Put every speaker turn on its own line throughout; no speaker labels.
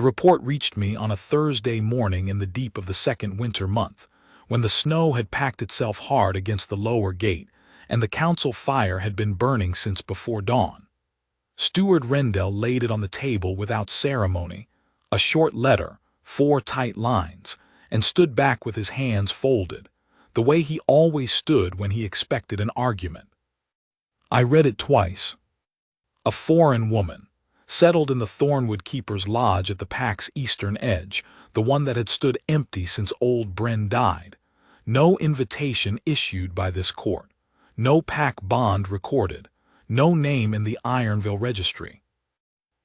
The report reached me on a Thursday morning in the deep of the second winter month, when the snow had packed itself hard against the lower gate, and the council fire had been burning since before dawn. Steward Rendell laid it on the table without ceremony, a short letter, 4 tight lines, and stood back with his hands folded, the way he always stood when he expected an argument. I read it twice. A foreign woman, settled in the Thornwood Keeper's lodge at the pack's eastern edge, the one that had stood empty since old Bren died. No invitation issued by this court, no pack bond recorded, no name in the Ironville registry.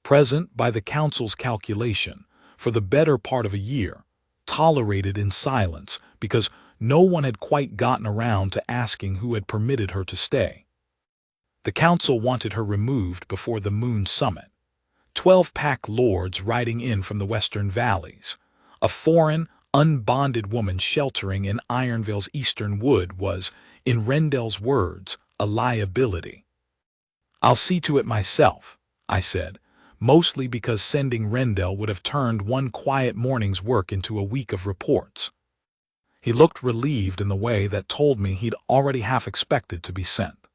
Present by the council's calculation, for the better part of a year, tolerated in silence because no one had quite gotten around to asking who had permitted her to stay. The council wanted her removed before the moon summit. 12 pack lords riding in from the western valleys. A foreign, unbonded woman sheltering in Ironville's eastern wood was, in Rendell's words, a liability. "I'll see to it myself," I said, mostly because sending Rendell would have turned one quiet morning's work into a week of reports. He looked relieved in the way that told me he'd already half expected to be sent.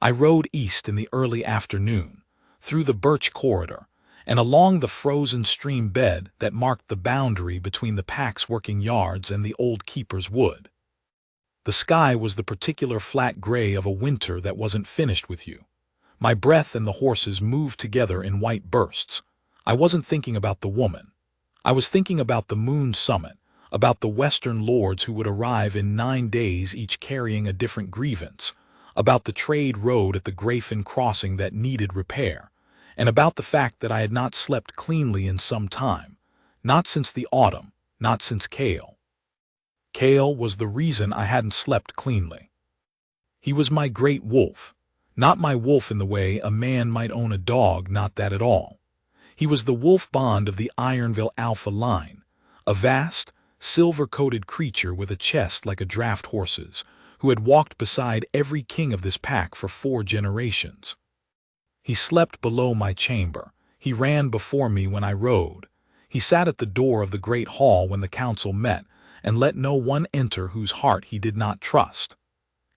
I rode east in the early afternoon, through the birch corridor, and along the frozen stream bed that marked the boundary between the pack's working yards and the old keeper's wood. The sky was the particular flat gray of a winter that wasn't finished with you. My breath and the horses moved together in white bursts. I wasn't thinking about the woman. I was thinking about the moon summit, about the western lords who would arrive in 9 days each carrying a different grievance, about the trade road at the Grafen crossing that needed repair, and about the fact that I had not slept cleanly in some time, not since the autumn, not since Cale. Cale was the reason I hadn't slept cleanly. He was my great wolf, not my wolf in the way a man might own a dog, not that at all. He was the wolf bond of the Ironville Alpha line, a vast, silver-coated creature with a chest like a draft horse's, who had walked beside every king of this pack for 4 generations. He slept below my chamber. He ran before me when I rode. He sat at the door of the great hall when the council met, and let no one enter whose heart he did not trust.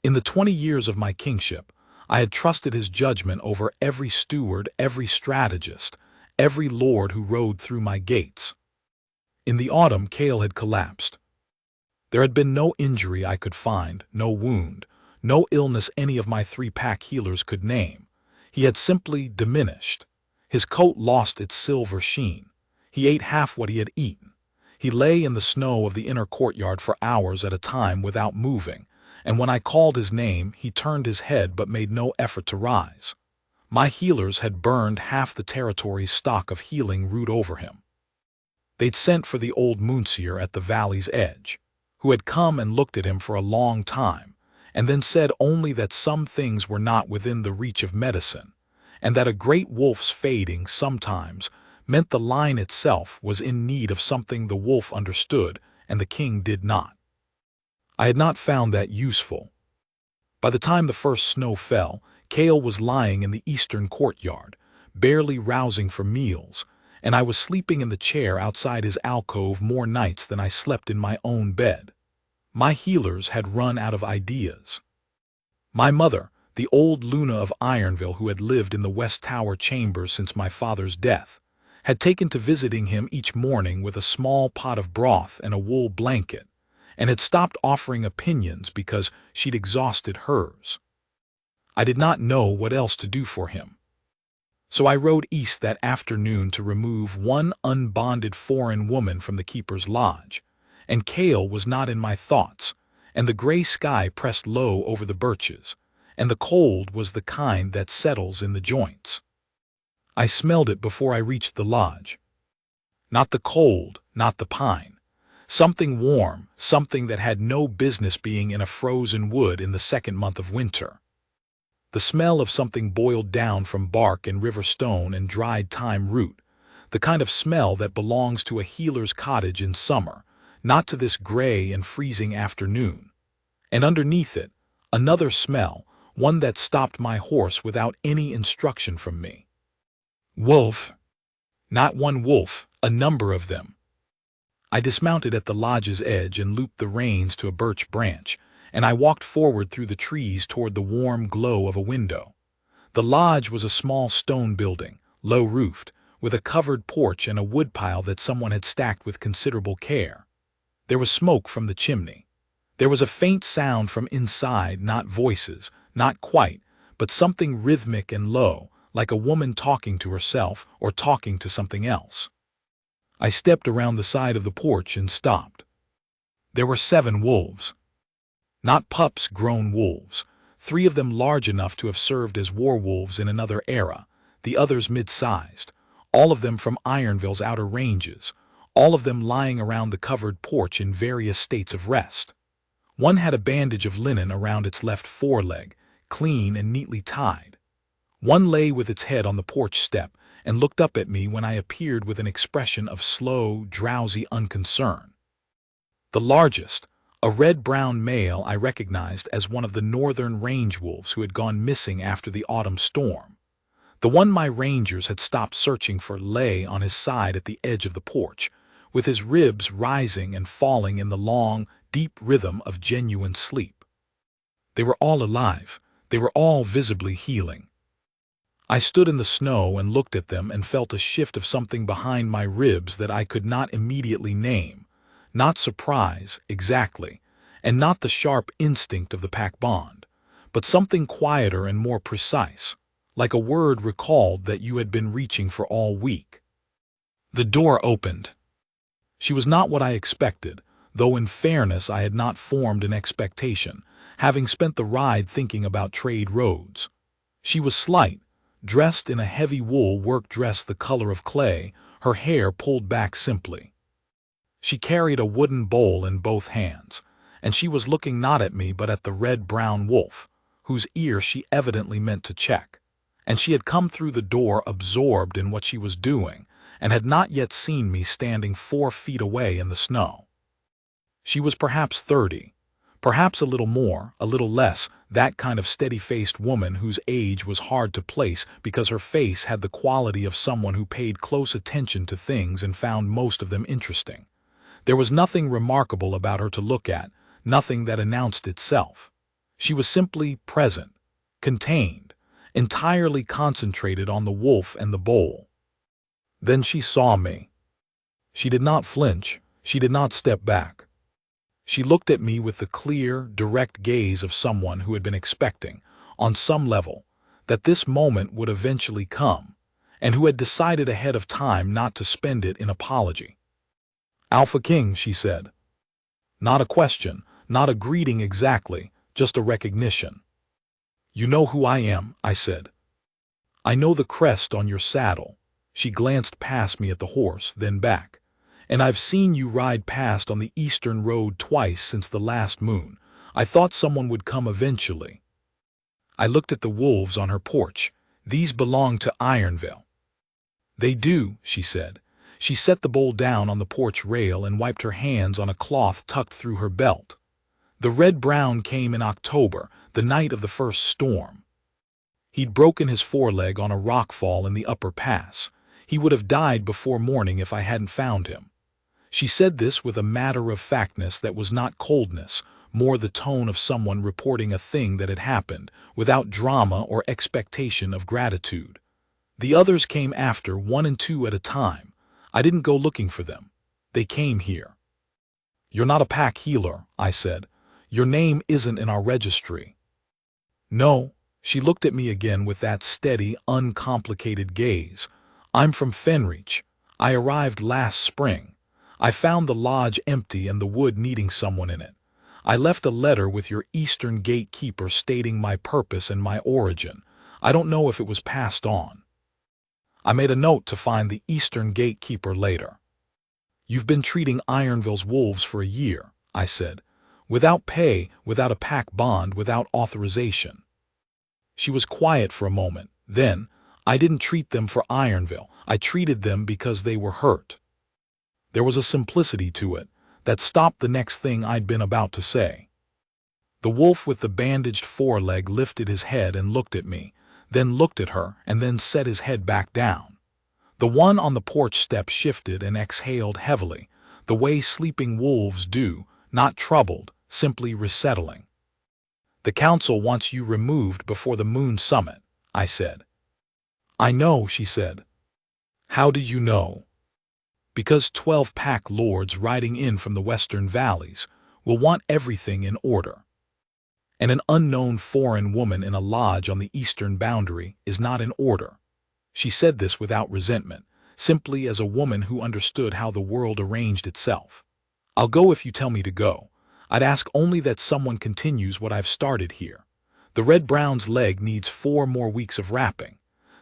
In the 20 years of my kingship, I had trusted his judgment over every steward, every strategist, every lord who rode through my gates. In the autumn, Cale had collapsed. There had been no injury I could find, no wound, no illness any of my 3 pack healers could name. He had simply diminished. His coat lost its silver sheen. He ate half what he had eaten. He lay in the snow of the inner courtyard for hours at a time without moving, and when I called his name, he turned his head but made no effort to rise. My healers had burned half the territory's stock of healing root over him. They'd sent for the old moonseer at the valley's edge, who had come and looked at him for a long time, and then said only that some things were not within the reach of medicine, and that a great wolf's fading sometimes meant the line itself was in need of something the wolf understood and the king did not. I had not found that useful. By the time the first snow fell, Cale was lying in the eastern courtyard, barely rousing for meals, and I was sleeping in the chair outside his alcove more nights than I slept in my own bed. My healers had run out of ideas. My mother, the old Luna of Ironville who had lived in the West Tower chambers since my father's death, had taken to visiting him each morning with a small pot of broth and a wool blanket, and had stopped offering opinions because she'd exhausted hers. I did not know what else to do for him. So I rode east that afternoon to remove one unbonded foreign woman from the keeper's lodge, and Cale was not in my thoughts, and the gray sky pressed low over the birches, and the cold was the kind that settles in the joints. I smelled it before I reached the lodge. Not the cold, not the pine. Something warm, something that had no business being in a frozen wood in the second month of winter. The smell of something boiled down from bark and river stone and dried thyme root, the kind of smell that belongs to a healer's cottage in summer, not to this gray and freezing afternoon. And underneath it, another smell, one that stopped my horse without any instruction from me. Wolf. Not one wolf, A number of them. I dismounted at the lodge's edge and looped the reins to a birch branch, and I walked forward through the trees toward the warm glow of a window. The lodge was a small stone building, low-roofed, with a covered porch and a woodpile that someone had stacked with considerable care. There was smoke from the chimney. There was a faint sound from inside, not voices, not quite, but something rhythmic and low, like a woman talking to herself or talking to something else. I stepped around the side of the porch and stopped. There were 7 wolves. Not pups, grown wolves. 3 of them large enough to have served as werewolves in another era, the others mid-sized, all of them from Ironville's outer ranges, all of them lying around the covered porch in various states of rest. One had a bandage of linen around its left foreleg, clean and neatly tied. One lay with its head on the porch step and looked up at me when I appeared with an expression of slow, drowsy unconcern. The largest, a red-brown male, I recognized as one of the northern range wolves who had gone missing after the autumn storm. The one my rangers had stopped searching for lay on his side at the edge of the porch, with his ribs rising and falling in the long, deep rhythm of genuine sleep. They were all alive. They were all visibly healing. I stood in the snow and looked at them and felt a shift of something behind my ribs that I could not immediately name. Not surprise, exactly, and not the sharp instinct of the pack bond, but something quieter and more precise, like a word recalled that you had been reaching for all week. The door opened. She was not what I expected, though in fairness I had not formed an expectation, having spent the ride thinking about trade roads. She was slight, dressed in a heavy wool work dress the color of clay, her hair pulled back simply. She carried a wooden bowl in both hands, and she was looking not at me but at the red-brown wolf, whose ear she evidently meant to check, and she had come through the door absorbed in what she was doing, and had not yet seen me standing 4 feet away in the snow. She was perhaps 30, perhaps a little more, a little less, that kind of steady-faced woman whose age was hard to place because her face had the quality of someone who paid close attention to things and found most of them interesting. There was nothing remarkable about her to look at, nothing that announced itself. She was simply present, contained, entirely concentrated on the wolf and the bowl. Then she saw me. She did not flinch, she did not step back. She looked at me with the clear, direct gaze of someone who had been expecting, on some level, that this moment would eventually come, and who had decided ahead of time not to spend it in apology. "Alpha King," she said. Not a question, not a greeting exactly, just a recognition. "You know who I am," I said. "I know the crest on your saddle." She glanced past me at the horse, then back. "And I've seen you ride past on the eastern road twice since the last moon. I thought someone would come eventually." I looked at the wolves on her porch. "These belong to Ironville." "They do," she said. She set the bowl down on the porch rail and wiped her hands on a cloth tucked through her belt. "The red-brown came in October, the night of the first storm. He'd broken his foreleg on a rockfall in the upper pass. He would have died before morning if I hadn't found him." She said this with a matter-of-factness that was not coldness, more the tone of someone reporting a thing that had happened, without drama or expectation of gratitude. "The others came after, 1 and 2 at a time. I didn't go looking for them. They came here." "You're not a pack healer," I said. "Your name isn't in our registry." "No." She looked at me again with that steady, uncomplicated gaze. "I'm from Fenreach. I arrived last spring. I found the lodge empty and the wood needing someone in it. I left a letter with your eastern gatekeeper stating my purpose and my origin. I don't know if it was passed on. I made a note to find the eastern gatekeeper later." "You've been treating Ironville's wolves for a year," I said. "Without pay, without a pack bond, without authorization." She was quiet for a moment. Then, "I didn't treat them for Ironville. I treated them because they were hurt." There was a simplicity to it that stopped the next thing I'd been about to say. The wolf with the bandaged foreleg lifted his head and looked at me, then looked at her, and then set his head back down. The one on the porch step shifted and exhaled heavily, the way sleeping wolves do, not troubled, simply resettling. "The council wants you removed before the moon summit," I said. "I know," she said. "How do you know?" "Because 12 pack lords riding in from the western valleys will want everything in order. And an unknown foreign woman in a lodge on the eastern boundary is not in order." She said this without resentment, simply as a woman who understood how the world arranged itself. "I'll go if you tell me to go. I'd ask only that someone continues what I've started here. The red-brown's leg needs 4 more weeks of wrapping.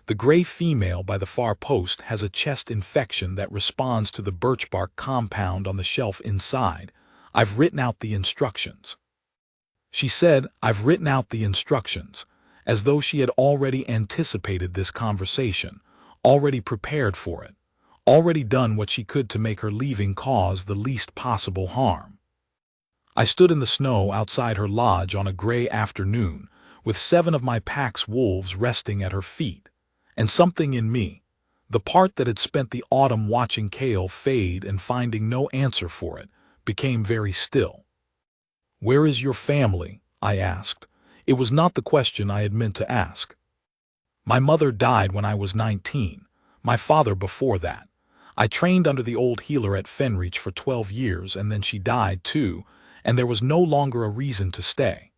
The gray female by the far post has a chest infection that responds to the birch bark compound on the shelf inside. I've written out the instructions." She said, "I've written out the instructions," as though she had already anticipated this conversation, already prepared for it, already done what she could to make her leaving cause the least possible harm. I stood in the snow outside her lodge on a gray afternoon, with 7 of my pack's wolves resting at her feet, and something in me, the part that had spent the autumn watching Kale fade and finding no answer for it, became very still. "Where is your family?" I asked. It was not the question I had meant to ask. "My mother died when I was 19, my father before that. I trained under the old healer at Fenreach for 12 years, and then she died too, and there was no longer a reason to stay."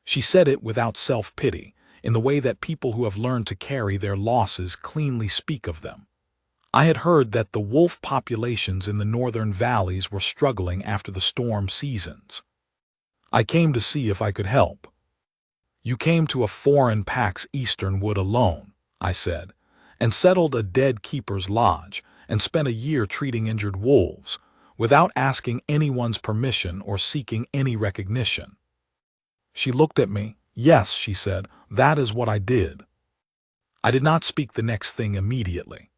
She said it without self-pity, in the way that people who have learned to carry their losses cleanly speak of them. I had heard that the wolf populations in the northern valleys were struggling after the storm seasons. "I came to see if I could help." "You came to a foreign pack's eastern wood alone," I said, "and settled a dead keeper's lodge, and spent a year treating injured wolves, without asking anyone's permission or seeking any recognition." She looked at me. "Yes," she said, "that is what I did." I did not speak the next thing immediately.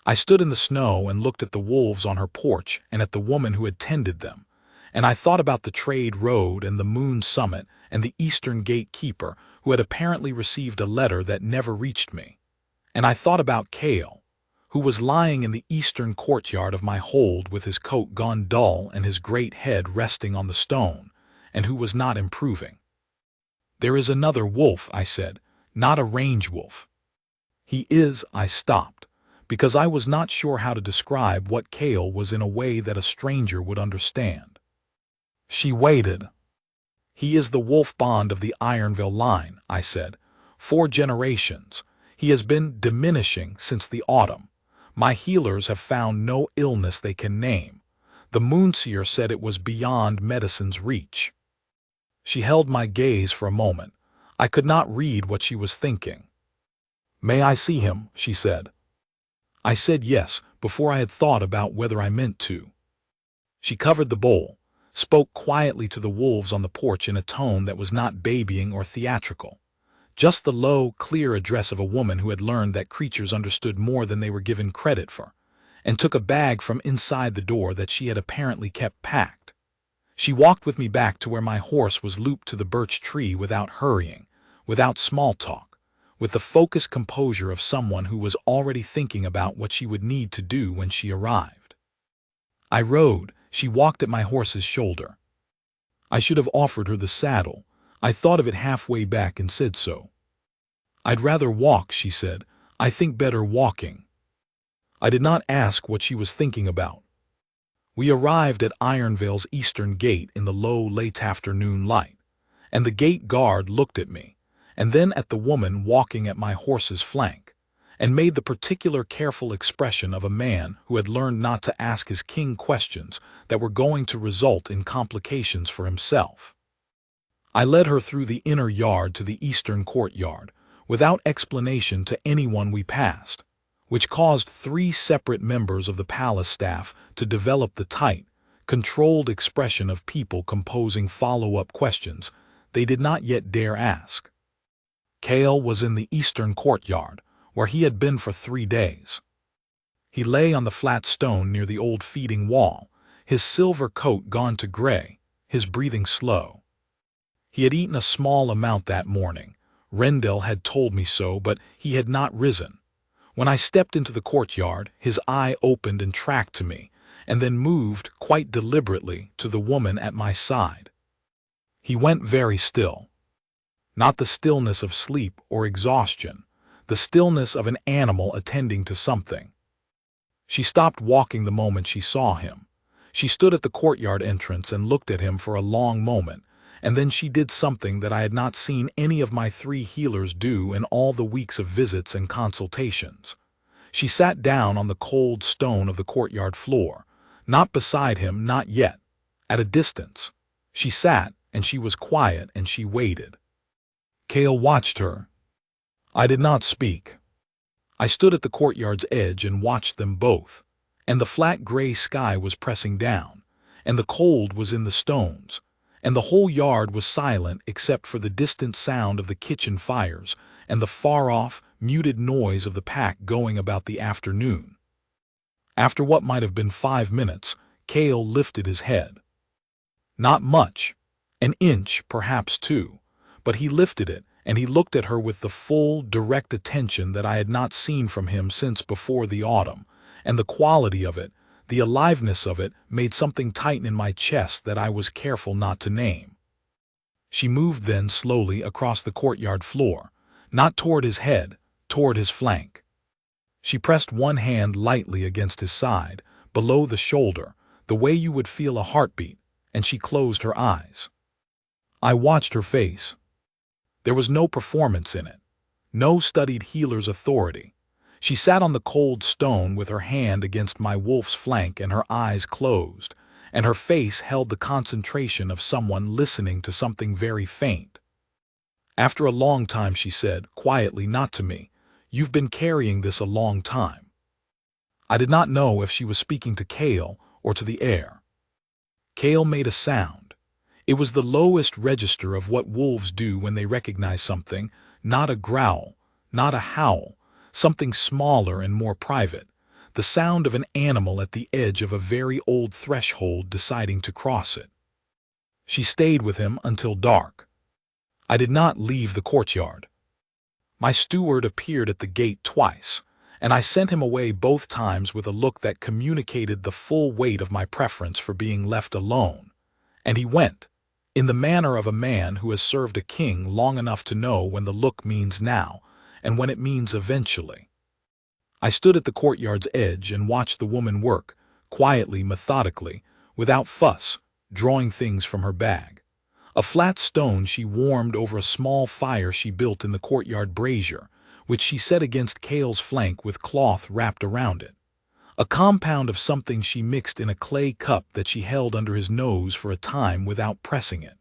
I stood in the snow and looked at the wolves on her porch and at the woman who had tended them, and I thought about the trade road and the moon summit and the eastern gate keeper who had apparently received a letter that never reached me. And I thought about Kale, who was lying in the eastern courtyard of my hold with his coat gone dull and his great head resting on the stone, and who was not improving. "There is another wolf," I said, "not a range wolf." "He is," I stopped, because I was not sure how to describe what Kale was in a way that a stranger would understand. She waited. "He is the wolf bond of the Ironville line," I said. 4 generations. He has been diminishing since the autumn. My healers have found no illness they can name. The moonseer said it was beyond medicine's reach." She held my gaze for a moment. I could not read what she was thinking. "May I see him?" she said. I said yes, before I had thought about whether I meant to. She covered the bowl, spoke quietly to the wolves on the porch in a tone that was not babying or theatrical. Just the low, clear address of a woman who had learned that creatures understood more than they were given credit for, and took a bag from inside the door that she had apparently kept packed. She walked with me back to where my horse was looped to the birch tree without hurrying, without small talk, with the focused composure of someone who was already thinking about what she would need to do when she arrived. I rode. She walked at my horse's shoulder. I should have offered her the saddle. I thought of it halfway back and said so. "I'd rather walk," she said. "I think better walking." I did not ask what she was thinking about. We arrived at Ironvale's eastern gate in the low late afternoon light, and the gate guard looked at me, and then at the woman walking at my horse's flank, and made the particular careful expression of a man who had learned not to ask his king questions that were going to result in complications for himself. I led her through the inner yard to the eastern courtyard, without explanation to anyone we passed, which caused 3 separate members of the palace staff to develop the tight, controlled expression of people composing follow-up questions they did not yet dare ask. Kale was in the eastern courtyard, where he had been for 3 days. He lay on the flat stone near the old feeding wall, his silver coat gone to gray, his breathing slow. He had eaten a small amount that morning. Rendell had told me so, but he had not risen. When I stepped into the courtyard, his eye opened and tracked to me, and then moved quite deliberately to the woman at my side. He went very still. Not the stillness of sleep or exhaustion, the stillness of an animal attending to something. She stopped walking the moment she saw him. She stood at the courtyard entrance and looked at him for a long moment, and then she did something that I had not seen any of my 3 healers do in all the weeks of visits and consultations. She sat down on the cold stone of the courtyard floor, not beside him, not yet, at a distance. She sat, and she was quiet, and she waited. Cale watched her. I did not speak. I stood at the courtyard's edge and watched them both, and the flat gray sky was pressing down, and the cold was in the stones, and the whole yard was silent except for the distant sound of the kitchen fires and the far-off, muted noise of the pack going about the afternoon. After what might have been 5 minutes, Cale lifted his head. Not much, an inch, perhaps 2, but he lifted it, and he looked at her with the full, direct attention that I had not seen from him since before the autumn, and the quality of it, the aliveness of it, made something tighten in my chest that I was careful not to name. She moved then slowly across the courtyard floor, not toward his head, toward his flank. She pressed one hand lightly against his side, below the shoulder, the way you would feel a heartbeat, and she closed her eyes. I watched her face. There was no performance in it, no studied healer's authority. She sat on the cold stone with her hand against my wolf's flank and her eyes closed, and her face held the concentration of someone listening to something very faint. After a long time she said, quietly, not to me, "You've been carrying this a long time." I did not know if she was speaking to Cale or to the air. Cale made a sound. It was the lowest register of what wolves do when they recognize something, not a growl, not a howl, something smaller and more private, the sound of an animal at the edge of a very old threshold deciding to cross it. She stayed with him until dark. I did not leave the courtyard. My steward appeared at the gate twice, and I sent him away both times with a look that communicated the full weight of my preference for being left alone. And he went, in the manner of a man who has served a king long enough to know when the look means now, and when it means eventually. I stood at the courtyard's edge and watched the woman work, quietly, methodically, without fuss, drawing things from her bag. A flat stone she warmed over a small fire she built in the courtyard brazier, which she set against Cale's flank with cloth wrapped around it. A compound of something she mixed in a clay cup that she held under his nose for a time without pressing it.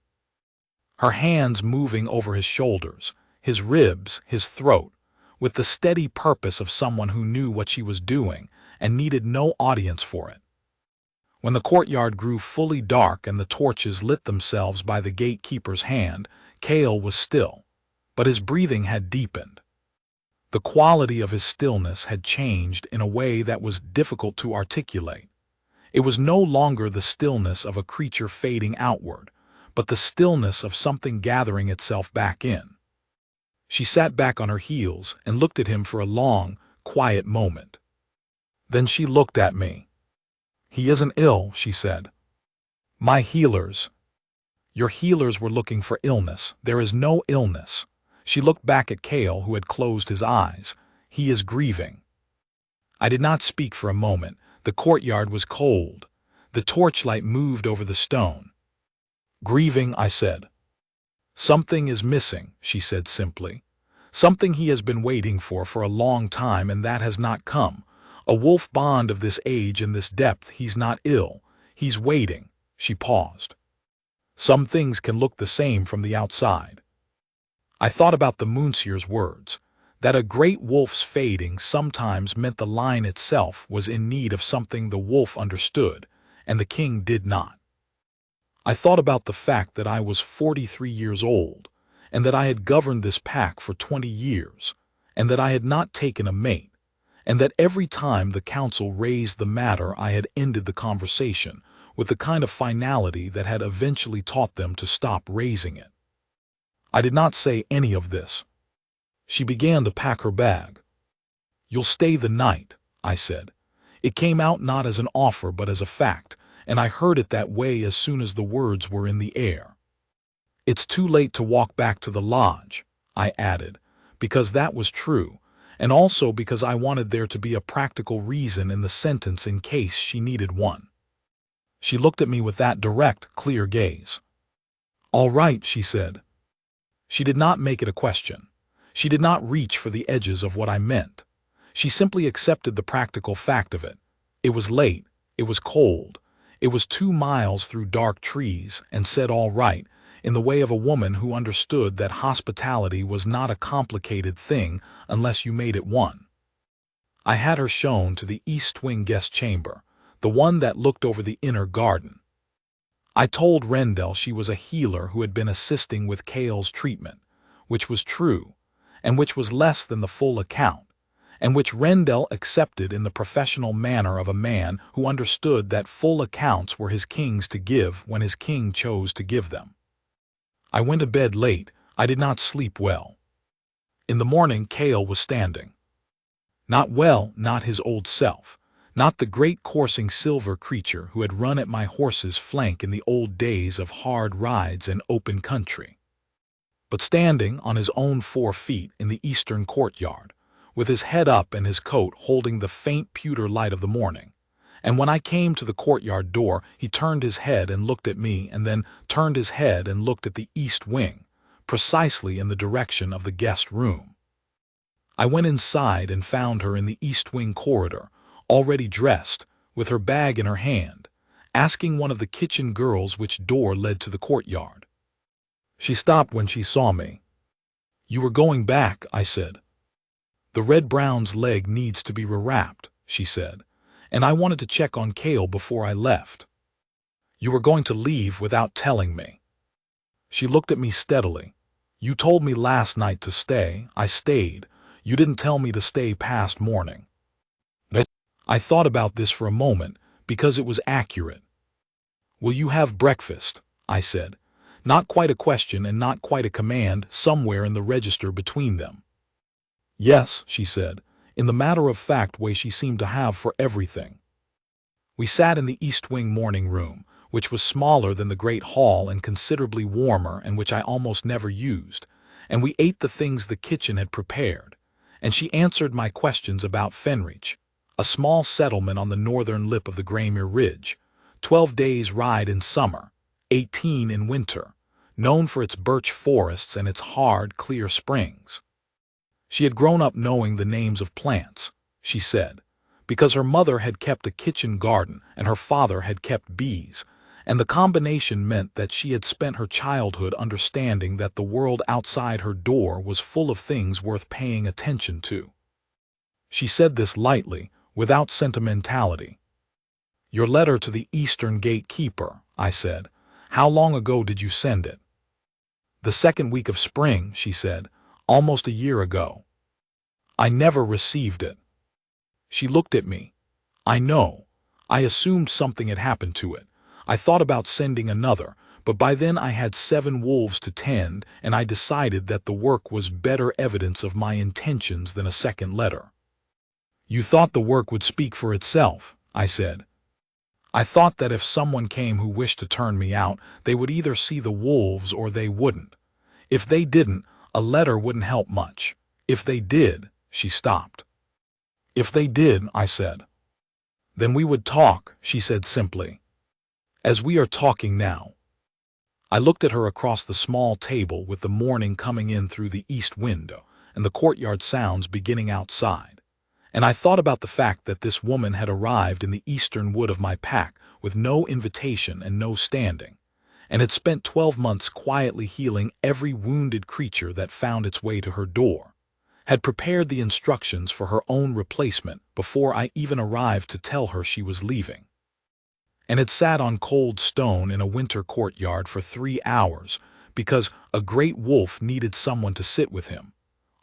Her hands moving over his shoulders, his ribs, his throat, with the steady purpose of someone who knew what she was doing and needed no audience for it. When the courtyard grew fully dark and the torches lit themselves by the gatekeeper's hand, Cale was still, but his breathing had deepened. The quality of his stillness had changed in a way that was difficult to articulate. It was no longer the stillness of a creature fading outward, but the stillness of something gathering itself back in. She sat back on her heels and looked at him for a long, quiet moment. Then she looked at me. "He isn't ill," she said. "My healers." "Your healers were looking for illness. There is no illness." She looked back at Cale, who had closed his eyes. "He is grieving." I did not speak for a moment. The courtyard was cold. The torchlight moved over the stone. "Grieving," I said. "Something is missing," she said simply. "Something he has been waiting for a long time, and that has not come. A wolf bond of this age and this depth. He's not ill. He's waiting." She paused. "Some things can look the same from the outside." I thought about the Moonsier's words, that a great wolf's fading sometimes meant the line itself was in need of something the wolf understood, and the king did not. I thought about the fact that I was 43 years old, and that I had governed this pack for 20 years, and that I had not taken a mate, and that every time the council raised the matter I had ended the conversation with the kind of finality that had eventually taught them to stop raising it. I did not say any of this. She began to pack her bag. "You'll stay the night," I said. It came out not as an offer but as a fact, and I heard it that way as soon as the words were in the air. "It's too late to walk back to the lodge," I added, because that was true, and also because I wanted there to be a practical reason in the sentence in case she needed one. She looked at me with that direct, clear gaze. "All right," she said. She did not make it a question. She did not reach for the edges of what I meant. She simply accepted the practical fact of it. It was late, it was cold, it was 2 miles through dark trees, and said all right, in the way of a woman who understood that hospitality was not a complicated thing unless you made it one. I had her shown to the East Wing guest chamber, the one that looked over the inner garden. I told Rendell she was a healer who had been assisting with Cale's treatment, which was true, and which was less than the full account, and which Rendell accepted in the professional manner of a man who understood that full accounts were his king's to give when his king chose to give them. I went to bed late. I did not sleep well. In the morning, Cale was standing. Not well, not his old self, not the great coursing silver creature who had run at my horse's flank in the old days of hard rides and open country, but standing on his own 4 feet in the eastern courtyard, with his head up and his coat holding the faint pewter light of the morning. And when I came to the courtyard door, he turned his head and looked at me, and then turned his head and looked at the east wing, precisely in the direction of the guest room. I went inside and found her in the east wing corridor, already dressed, with her bag in her hand, asking one of the kitchen girls which door led to the courtyard. She stopped when she saw me. "You were going back," I said. "The Red Brown's leg needs to be rewrapped," she said, "and I wanted to check on Cale before I left." "You were going to leave without telling me." She looked at me steadily. "You told me last night to stay. I stayed. You didn't tell me to stay past morning." I thought about this for a moment, because it was accurate. "Will you have breakfast?" I said. Not quite a question and not quite a command, somewhere in the register between them. "Yes," she said, in the matter-of-fact way she seemed to have for everything. We sat in the East Wing morning room, which was smaller than the great hall and considerably warmer and which I almost never used, and we ate the things the kitchen had prepared, and she answered my questions about Fenreach, a small settlement on the northern lip of the Graymere Ridge, 12 days' ride in summer, 18 in winter, known for its birch forests and its hard, clear springs. She had grown up knowing the names of plants, she said, because her mother had kept a kitchen garden and her father had kept bees, and the combination meant that she had spent her childhood understanding that the world outside her door was full of things worth paying attention to. She said this lightly, without sentimentality. "Your letter to the Eastern Gatekeeper," I said. "How long ago did you send it?" "The 2nd week of spring," she said, "almost a year ago." "I never received it." She looked at me. "I know. I assumed something had happened to it. I thought about sending another, but by then I had 7 wolves to tend, and I decided that the work was better evidence of my intentions than a second letter." "You thought the work would speak for itself," I said. "I thought that if someone came who wished to turn me out, they would either see the wolves or they wouldn't. If they didn't, a letter wouldn't help much. If they did—" She stopped. "If they did," I said. "Then we would talk," she said simply. "As we are talking now." I looked at her across the small table with the morning coming in through the east window and the courtyard sounds beginning outside. And I thought about the fact that this woman had arrived in the eastern wood of my pack with no invitation and no standing, and had spent 12 months quietly healing every wounded creature that found its way to her door, had prepared the instructions for her own replacement before I even arrived to tell her she was leaving, and had sat on cold stone in a winter courtyard for 3 hours because a great wolf needed someone to sit with him.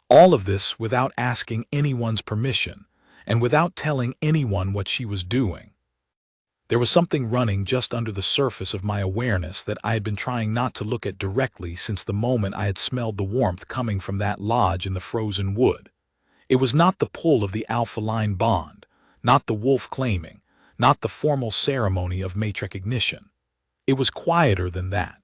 All of this without asking anyone's permission, and without telling anyone what she was doing. There was something running just under the surface of my awareness that I had been trying not to look at directly since the moment I had smelled the warmth coming from that lodge in the frozen wood. It was not the pull of the alpha-line bond, not the wolf claiming, not the formal ceremony of mate recognition. It was quieter than that,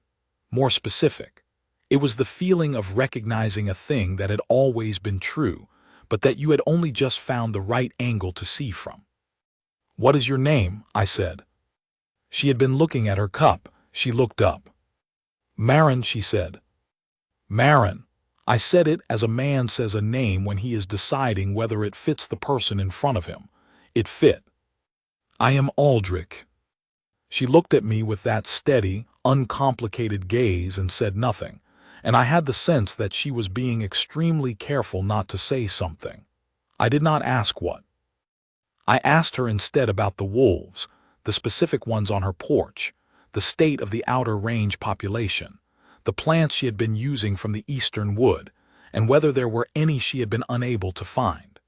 more specific. It was the feeling of recognizing a thing that had always been true, but that you had only just found the right angle to see from. "What is your name?" I said. She had been looking at her cup. She looked up. "Marin," she said. "Marin." I said it as a man says a name when he is deciding whether it fits the person in front of him. It fit. "I am Aldrich." She looked at me with that steady, uncomplicated gaze and said nothing, and I had the sense that she was being extremely careful not to say something. I did not ask what. I asked her instead about the wolves, the specific ones on her porch, the state of the outer range population, the plants she had been using from the eastern wood, and whether there were any she had been unable to find.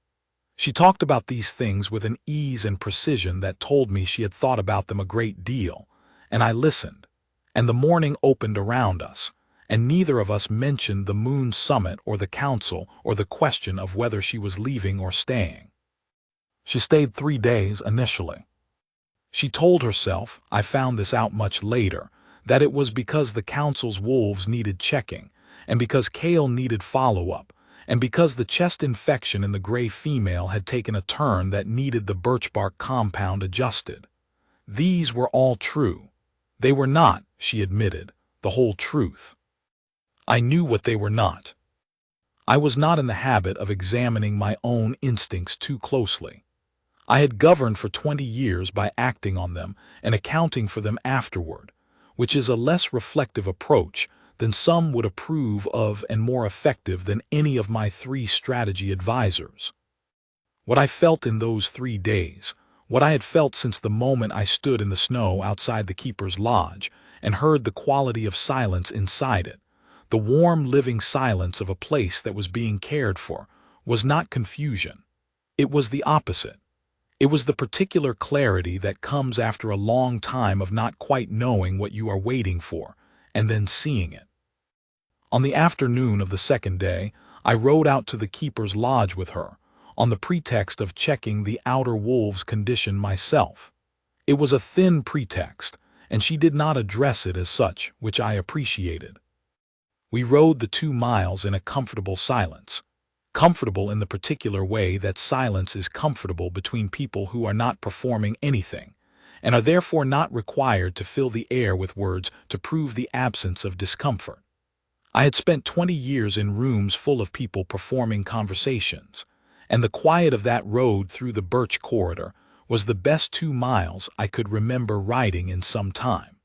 She talked about these things with an ease and precision that told me she had thought about them a great deal, and I listened. And the morning opened around us, and neither of us mentioned the moon summit or the council or the question of whether she was leaving or staying. She stayed 3 days initially. She told herself, I found this out much later, that it was because the council's wolves needed checking, and because Kale needed follow-up, and because the chest infection in the gray female had taken a turn that needed the birch bark compound adjusted. These were all true. They were not, she admitted, the whole truth. I knew what they were not. I was not in the habit of examining my own instincts too closely. I had governed for 20 years by acting on them and accounting for them afterward, which is a less reflective approach than some would approve of and more effective than any of my 3 strategy advisors. What I felt in those 3 days, what I had felt since the moment I stood in the snow outside the keeper's lodge and heard the quality of silence inside it, the warm, living silence of a place that was being cared for, was not confusion. It was the opposite. It was the particular clarity that comes after a long time of not quite knowing what you are waiting for, and then seeing it. On the afternoon of the second day, I rode out to the keeper's lodge with her, on the pretext of checking the outer wolves' condition myself. It was a thin pretext, and she did not address it as such, which I appreciated. We rode the 2 miles in a comfortable silence. Comfortable in the particular way that silence is comfortable between people who are not performing anything, and are therefore not required to fill the air with words to prove the absence of discomfort. I had spent 20 years in rooms full of people performing conversations, and the quiet of that road through the birch corridor was the best 2 miles I could remember riding in some time.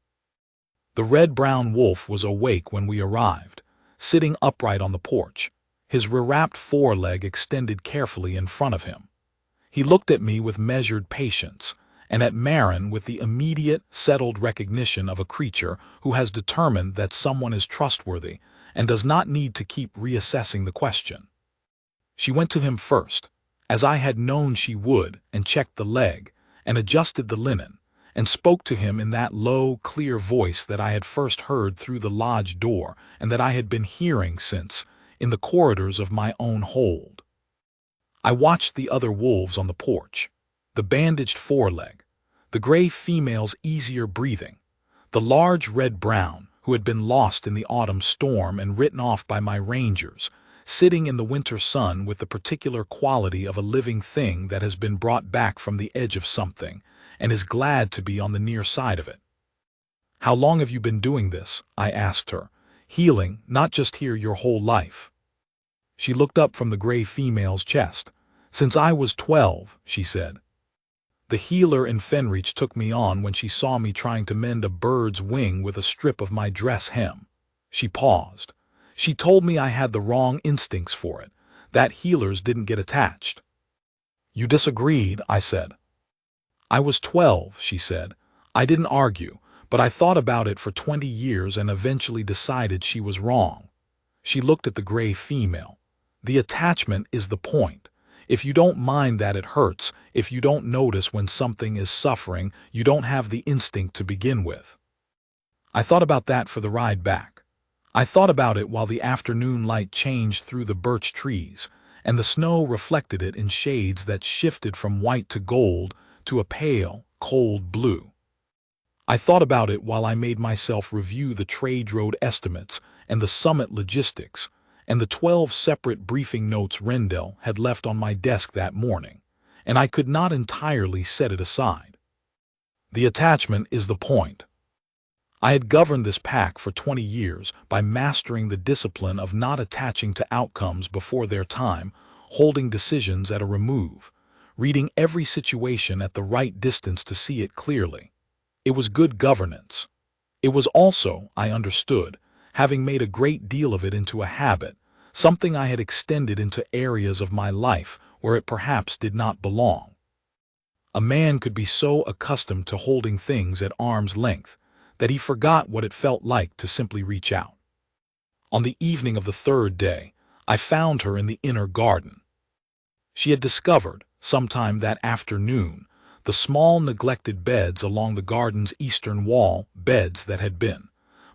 The red-brown wolf was awake when we arrived, sitting upright on the porch, his rewrapped foreleg extended carefully in front of him. He looked at me with measured patience, and at Marin with the immediate, settled recognition of a creature who has determined that someone is trustworthy and does not need to keep reassessing the question. She went to him first, as I had known she would, and checked the leg, and adjusted the linen, and spoke to him in that low, clear voice that I had first heard through the lodge door and that I had been hearing since, in the corridors of my own hold. I watched the other wolves on the porch, the bandaged foreleg, the gray female's easier breathing, the large red-brown who had been lost in the autumn storm and written off by my rangers, sitting in the winter sun with the particular quality of a living thing that has been brought back from the edge of something and is glad to be on the near side of it. "How long have you been doing this?" I asked her. "Healing, not just here your whole life?" She looked up from the gray female's chest. "Since I was 12, she said. The healer in Fenreach took me on when she saw me trying to mend a bird's wing with a strip of my dress hem." She paused. "She told me I had the wrong instincts for it, that healers didn't get attached." "You disagreed," I said. "I was 12, she said. "I didn't argue, but I thought about it for 20 years and eventually decided she was wrong." She looked at the gray female. "The attachment is the point. If you don't mind that it hurts, if you don't notice when something is suffering, you don't have the instinct to begin with." I thought about that for the ride back. I thought about it while the afternoon light changed through the birch trees, and the snow reflected it in shades that shifted from white to gold to a pale, cold blue. I thought about it while I made myself review the trade road estimates and the summit logistics, and the 12 separate briefing notes Rendell had left on my desk that morning, and I could not entirely set it aside. The attachment is the point. I had governed this pack for 20 years by mastering the discipline of not attaching to outcomes before their time, holding decisions at a remove, reading every situation at the right distance to see it clearly. It was good governance. It was also, I understood, having made a great deal of it into a habit, something I had extended into areas of my life where it perhaps did not belong. A man could be so accustomed to holding things at arm's length that he forgot what it felt like to simply reach out. On the evening of the third day, I found her in the inner garden. She had discovered, sometime that afternoon, the small neglected beds along the garden's eastern wall, beds that had been,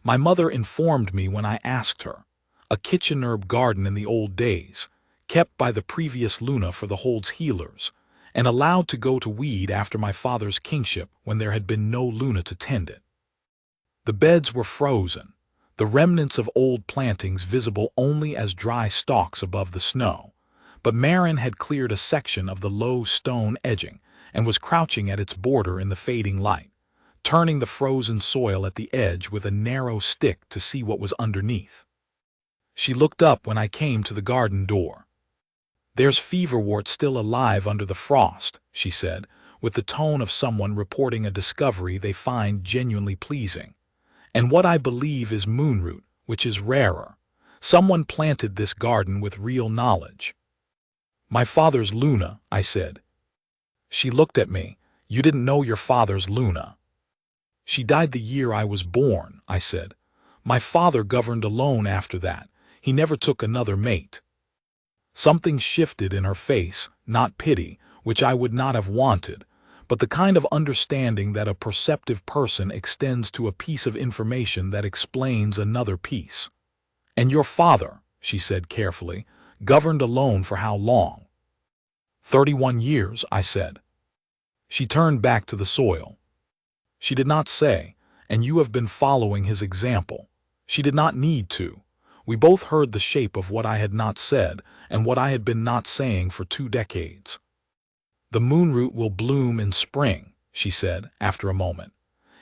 my mother informed me when I asked her, a kitchen herb garden in the old days, kept by the previous Luna for the Hold's healers, and allowed to go to weed after my father's kingship when there had been no Luna to tend it. The beds were frozen, the remnants of old plantings visible only as dry stalks above the snow, but Marin had cleared a section of the low stone edging and was crouching at its border in the fading light, turning the frozen soil at the edge with a narrow stick to see what was underneath. She looked up when I came to the garden door. "There's feverwort still alive under the frost," she said, with the tone of someone reporting a discovery they find genuinely pleasing. "And what I believe is moonroot, which is rarer. Someone planted this garden with real knowledge." "My father's Luna," I said. She looked at me. "You didn't know your father's Luna." "She died the year I was born," I said. "My father governed alone after that. He never took another mate." Something shifted in her face, not pity, which I would not have wanted, but the kind of understanding that a perceptive person extends to a piece of information that explains another piece. "And your father," she said carefully, "governed alone for how long?" 31 years, I said. She turned back to the soil. She did not say, "And you have been following his example." She did not need to. We both heard the shape of what I had not said and what I had been not saying for 2 decades. "The moonroot will bloom in spring," she said after a moment.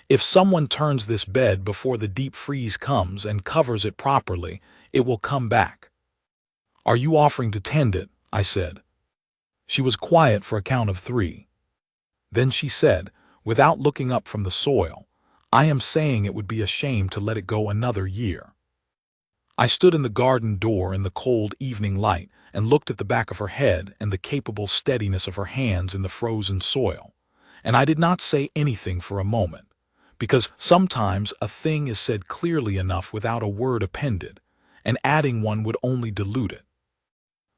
"If someone turns this bed before the deep freeze comes and covers it properly, it will come back." "Are you offering to tend it?" I said. She was quiet for a count of 3. Then she said, without looking up from the soil, "I am saying it would be a shame to let it go another year." I stood in the garden door in the cold evening light and looked at the back of her head and the capable steadiness of her hands in the frozen soil, and I did not say anything for a moment, because sometimes a thing is said clearly enough without a word appended, and adding one would only dilute it.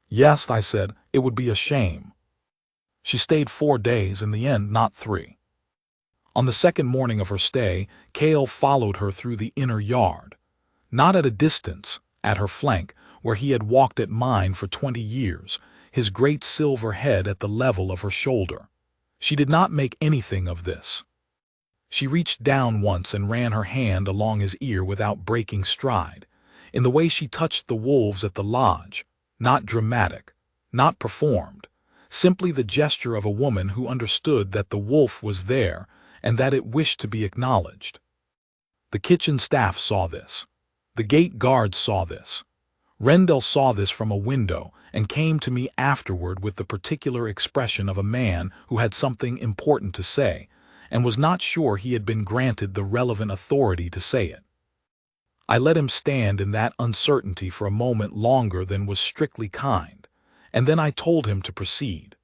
"Yes," I said, "it would be a shame." She stayed 4 days, in the end not 3. On the second morning of her stay, Cale followed her through the inner yard. Not at a distance, at her flank, where he had walked at mine for 20 years, his great silver head at the level of her shoulder. She did not make anything of this. She reached down once and ran her hand along his ear without breaking stride, in the way she touched the wolves at the lodge, not dramatic, not performed, simply the gesture of a woman who understood that the wolf was there and that it wished to be acknowledged. The kitchen staff saw this. The gate guards saw this. Rendell saw this from a window and came to me afterward with the particular expression of a man who had something important to say and was not sure he had been granted the relevant authority to say it. I let him stand in that uncertainty for a moment longer than was strictly kind, and then I told him to proceed.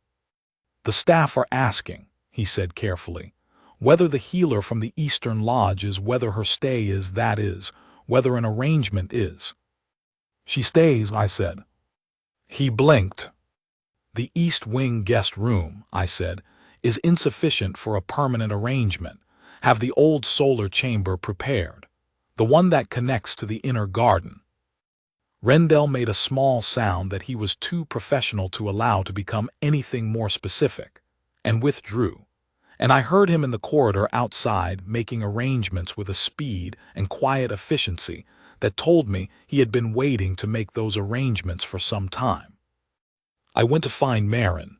"The staff are asking," he said carefully, "whether the healer from the Eastern Lodge is, whether her stay is, that is, whether an arrangement is." "She stays," I said. He blinked. "The East Wing guest room," I said, "is insufficient for a permanent arrangement. Have the old solar chamber prepared, the one that connects to the inner garden." Rendell made a small sound that he was too professional to allow to become anything more specific, and withdrew, and I heard him in the corridor outside making arrangements with a speed and quiet efficiency that told me he had been waiting to make those arrangements for some time. I went to find Marin.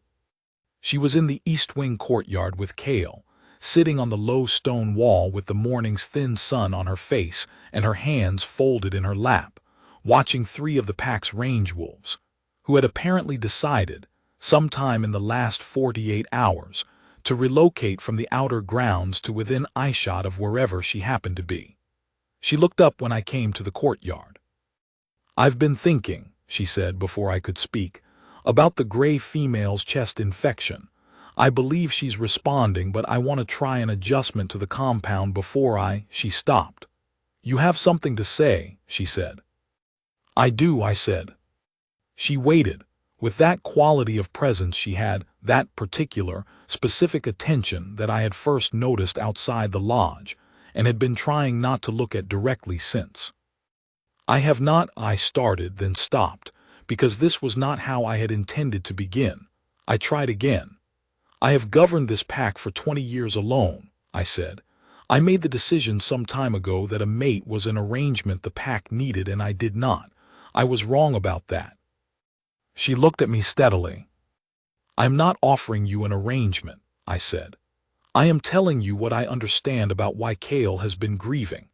She was in the East Wing courtyard with Kale, sitting on the low stone wall with the morning's thin sun on her face and her hands folded in her lap, watching 3 of the pack's range wolves, who had apparently decided, sometime in the last 48 hours, to relocate from the outer grounds to within eyeshot of wherever she happened to be. She looked up when I came to the courtyard. "I've been thinking," she said before I could speak, "about the gray female's chest infection. I believe she's responding, but I want to try an adjustment to the compound before She stopped. "You have something to say," she said. "I do," I said. She waited. With that quality of presence she had, that particular, specific attention that I had first noticed outside the lodge, and had been trying not to look at directly since. "I have not," I started, then stopped, because this was not how I had intended to begin. I tried again. "I have governed this pack for 20 years alone," I said. "I made the decision some time ago that a mate was an arrangement the pack needed, and I did not. I was wrong about that." She looked at me steadily. "I am not offering you an arrangement," I said. "I am telling you what I understand about why Kale has been grieving,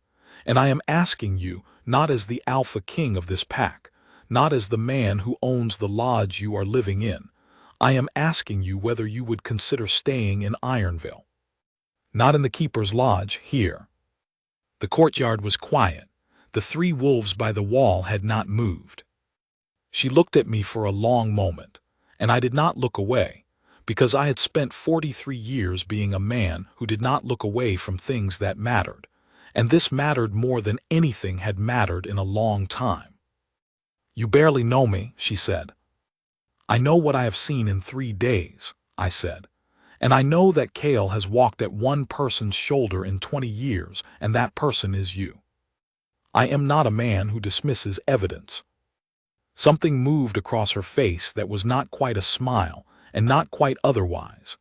and I am asking you, not as the alpha king of this pack, not as the man who owns the lodge you are living in. I am asking you whether you would consider staying in Ironville. Not in the Keeper's Lodge, here." The courtyard was quiet. The 3 wolves by the wall had not moved. She looked at me for a long moment, and I did not look away, because I had spent 43 years being a man who did not look away from things that mattered, and this mattered more than anything had mattered in a long time. "You barely know me," she said. "I know what I have seen in 3 days," I said, "and I know that Kale has walked at one person's shoulder in 20 years, and that person is you. I am not a man who dismisses evidence." Something moved across her face that was not quite a smile and not quite otherwise.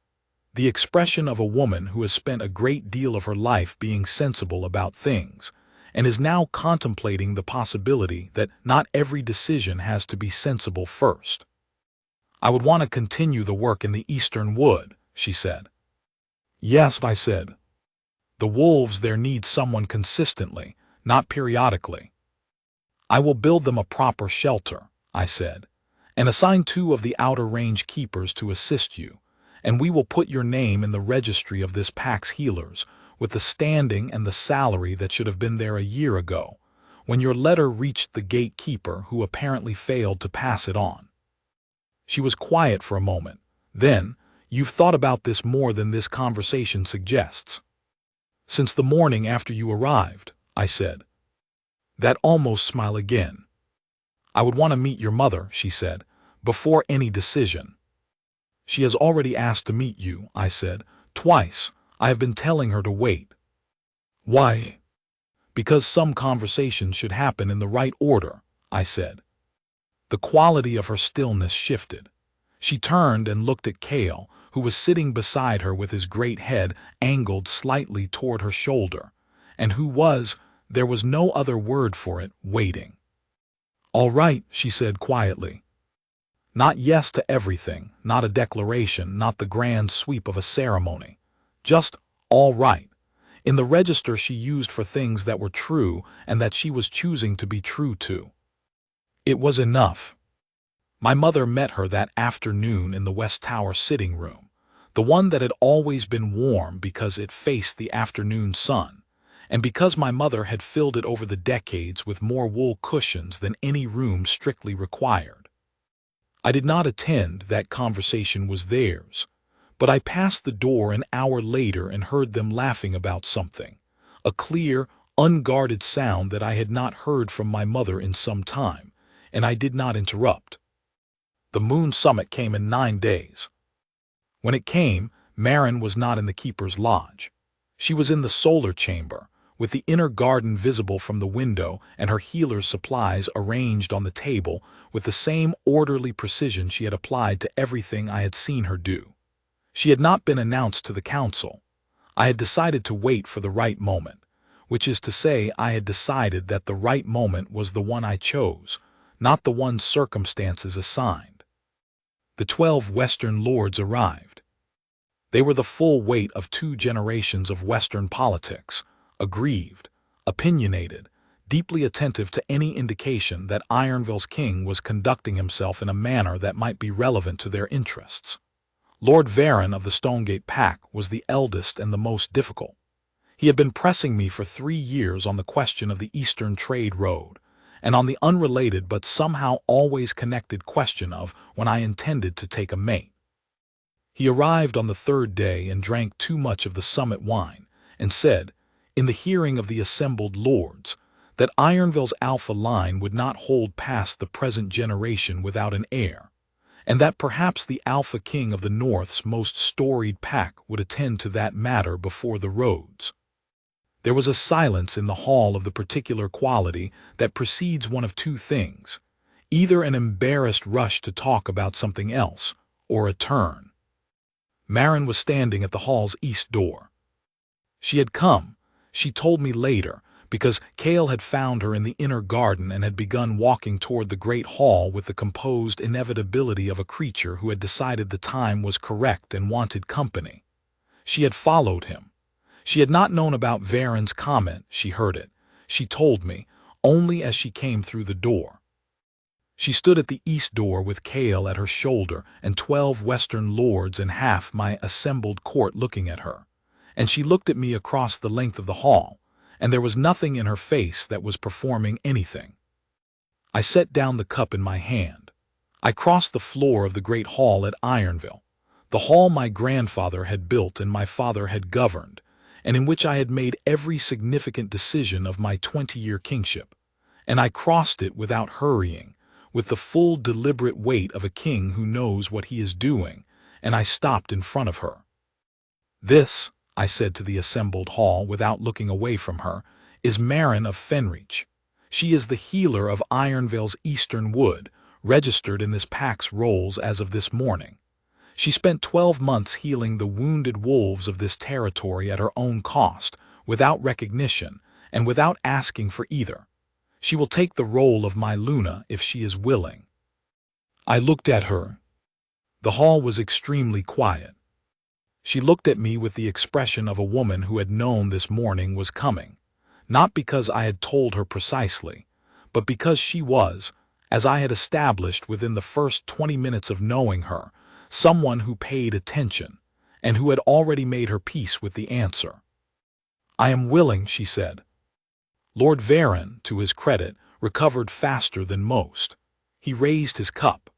The expression of a woman who has spent a great deal of her life being sensible about things, and is now contemplating the possibility that not every decision has to be sensible first. "I would want to continue the work in the Eastern Wood," she said. "Yes," I said. "The wolves there need someone consistently, not periodically." "I will build them a proper shelter," I said, "and assign 2 of the outer range keepers to assist you, and we will put your name in the registry of this pack's healers, with the standing and the salary that should have been there a year ago, when your letter reached the gatekeeper who apparently failed to pass it on." She was quiet for a moment. Then, "You've thought about this more than this conversation suggests." "Since the morning after you arrived," I said. That almost smile again. "I would want to meet your mother," she said, "before any decision." "She has already asked to meet you," I said. "Twice. I have been telling her to wait." "Why?" "Because some conversations should happen in the right order," I said. The quality of her stillness shifted. She turned and looked at Kale, who was sitting beside her with his great head angled slightly toward her shoulder, and who was, there was no other word for it, waiting. "All right," she said quietly. Not yes to everything, not a declaration, not the grand sweep of a ceremony. Just, all right. In the register she used for things that were true and that she was choosing to be true to. It was enough. My mother met her that afternoon in the West Tower sitting room, the one that had always been warm because it faced the afternoon sun, and because my mother had filled it over the decades with more wool cushions than any room strictly required. I did not attend, that conversation was theirs, but I passed the door an hour later and heard them laughing about something, a clear, unguarded sound that I had not heard from my mother in some time, and I did not interrupt. The moon summit came in 9 days. When it came, Marin was not in the Keeper's Lodge. She was in the solar chamber, with the inner garden visible from the window and her healer's supplies arranged on the table with the same orderly precision she had applied to everything I had seen her do. She had not been announced to the council. I had decided to wait for the right moment, which is to say I had decided that the right moment was the one I chose, not the one circumstances assigned. The 12 Western lords arrived. They were the full weight of 2 generations of Western politics, aggrieved, opinionated, deeply attentive to any indication that Ironville's king was conducting himself in a manner that might be relevant to their interests. Lord Varon of the Stonegate Pack was the eldest and the most difficult. He had been pressing me for 3 years on the question of the Eastern Trade Road, and on the unrelated but somehow always connected question of when I intended to take a mate. He arrived on the 3rd day and drank too much of the summit wine, and said, in the hearing of the assembled lords, that Ironville's alpha line would not hold past the present generation without an heir, and that perhaps the alpha king of the North's most storied pack would attend to that matter before the roads. There was a silence in the hall of the particular quality that precedes one of 2 things, either an embarrassed rush to talk about something else, or a turn. Marin was standing at the hall's east door. She had come, she told me later, because Cale had found her in the inner garden and had begun walking toward the great hall with the composed inevitability of a creature who had decided the time was correct and wanted company. She had followed him. She had not known about Varon's comment, she heard it, she told me, only as she came through the door. She stood at the east door with Cale at her shoulder and 12 Western lords and half my assembled court looking at her, and she looked at me across the length of the hall, and there was nothing in her face that was performing anything. I set down the cup in my hand. I crossed the floor of the great hall at Ironville, the hall my grandfather had built and my father had governed, and in which I had made every significant decision of my 20-year kingship, and I crossed it without hurrying, with the full deliberate weight of a king who knows what he is doing, and I stopped in front of her. This, I said to the assembled hall without looking away from her, is Marin of Fenreach. She is the healer of Ironville's Eastern Wood, registered in this pack's rolls as of this morning. She spent 12 months healing the wounded wolves of this territory at her own cost, without recognition, and without asking for either. She will take the role of my Luna if she is willing. I looked at her. The hall was extremely quiet. She looked at me with the expression of a woman who had known this morning was coming, not because I had told her precisely, but because she was, as I had established within the first 20 minutes of knowing her, someone who paid attention, and who had already made her peace with the answer. I am willing, she said. Lord Varon, to his credit, recovered faster than most. He raised his cup.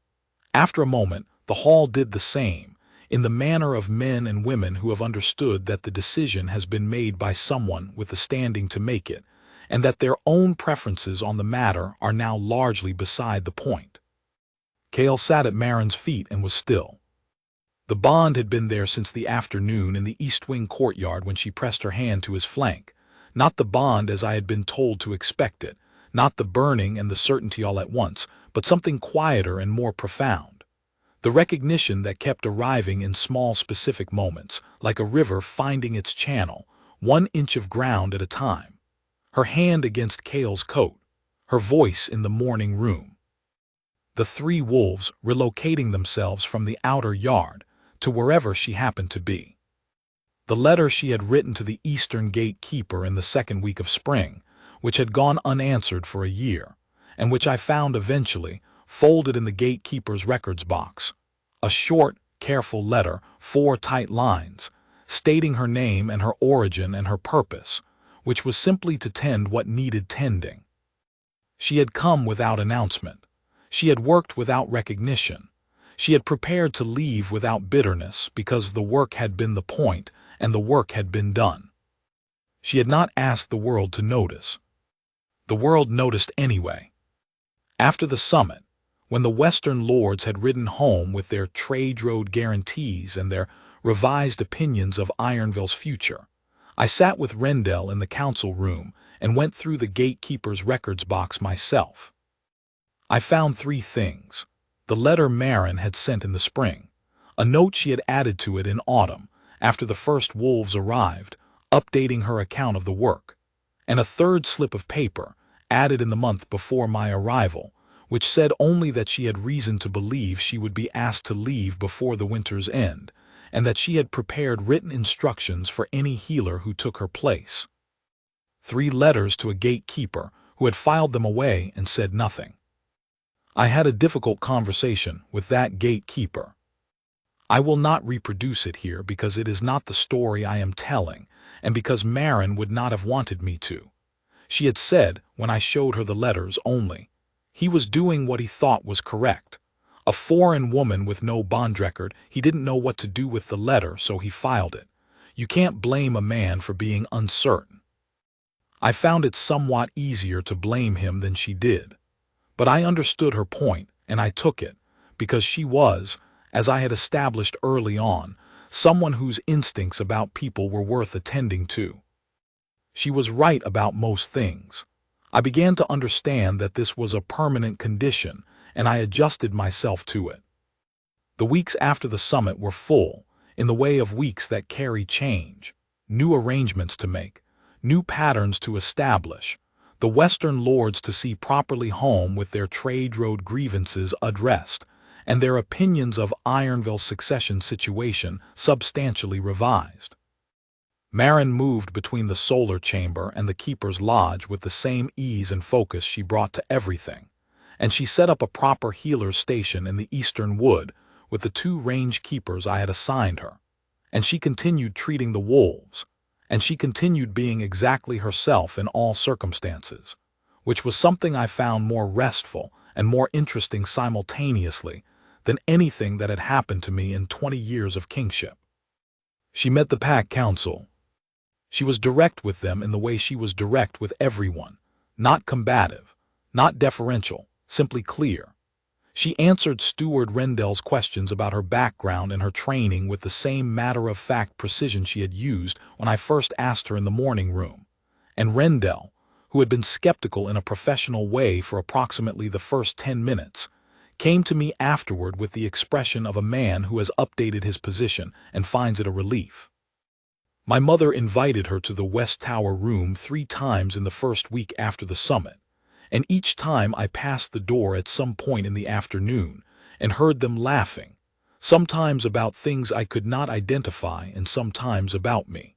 After a moment, the hall did the same, in the manner of men and women who have understood that the decision has been made by someone with the standing to make it, and that their own preferences on the matter are now largely beside the point. Cale sat at Marin's feet and was still. The bond had been there since the afternoon in the East Wing courtyard when she pressed her hand to his flank, not the bond as I had been told to expect it, not the burning and the certainty all at once, but something quieter and more profound. The recognition that kept arriving in small specific moments, like a river finding its channel, 1 inch of ground at a time. Her hand against Cale's coat, her voice in the morning room. The 3 wolves relocating themselves from the outer yard to wherever she happened to be. The letter she had written to the Eastern gatekeeper in the 2nd week of spring, which had gone unanswered for a year, and which I found eventually, folded in the gatekeeper's records box. A short, careful letter, 4 tight lines, stating her name and her origin and her purpose, which was simply to tend what needed tending. She had come without announcement. She had worked without recognition. She had prepared to leave without bitterness because the work had been the point and the work had been done. She had not asked the world to notice. The world noticed anyway. After the summit, when the Western lords had ridden home with their trade road guarantees and their revised opinions of Ironville's future, I sat with Rendell in the council room and went through the gatekeeper's records box myself. I found 3 things: the letter Marin had sent in the spring, a note she had added to it in autumn, after the first wolves arrived, updating her account of the work, and a third slip of paper, added in the month before my arrival, which said only that she had reason to believe she would be asked to leave before the winter's end, and that she had prepared written instructions for any healer who took her place. 3 letters to a gatekeeper who had filed them away and said nothing. I had a difficult conversation with that gatekeeper. I will not reproduce it here because it is not the story I am telling, and because Marin would not have wanted me to. She had said, when I showed her the letters only, he was doing what he thought was correct. A foreign woman with no bond record, he didn't know what to do with the letter, so he filed it. You can't blame a man for being uncertain. I found it somewhat easier to blame him than she did. But I understood her point, and I took it, because she was, as I had established early on, someone whose instincts about people were worth attending to. She was right about most things. I began to understand that this was a permanent condition, and I adjusted myself to it. The weeks after the summit were full, in the way of weeks that carry change, new arrangements to make, new patterns to establish, the Western lords to see properly home with their trade road grievances addressed, and their opinions of Ironville's succession situation substantially revised. Marin moved between the solar chamber and the keeper's lodge with the same ease and focus she brought to everything, and she set up a proper healer's station in the eastern wood with the 2 range keepers I had assigned her, and she continued treating the wolves, and she continued being exactly herself in all circumstances, which was something I found more restful and more interesting simultaneously than anything that had happened to me in 20 years of kingship. She met the pack council. She was direct with them in the way she was direct with everyone, not combative, not deferential, simply clear. She answered Steward Rendell's questions about her background and her training with the same matter-of-fact precision she had used when I first asked her in the morning room, and Rendell, who had been skeptical in a professional way for approximately the first 10 minutes, came to me afterward with the expression of a man who has updated his position and finds it a relief. My mother invited her to the West Tower room 3 times in the first week after the summit, and each time I passed the door at some point in the afternoon and heard them laughing, sometimes about things I could not identify and sometimes about me.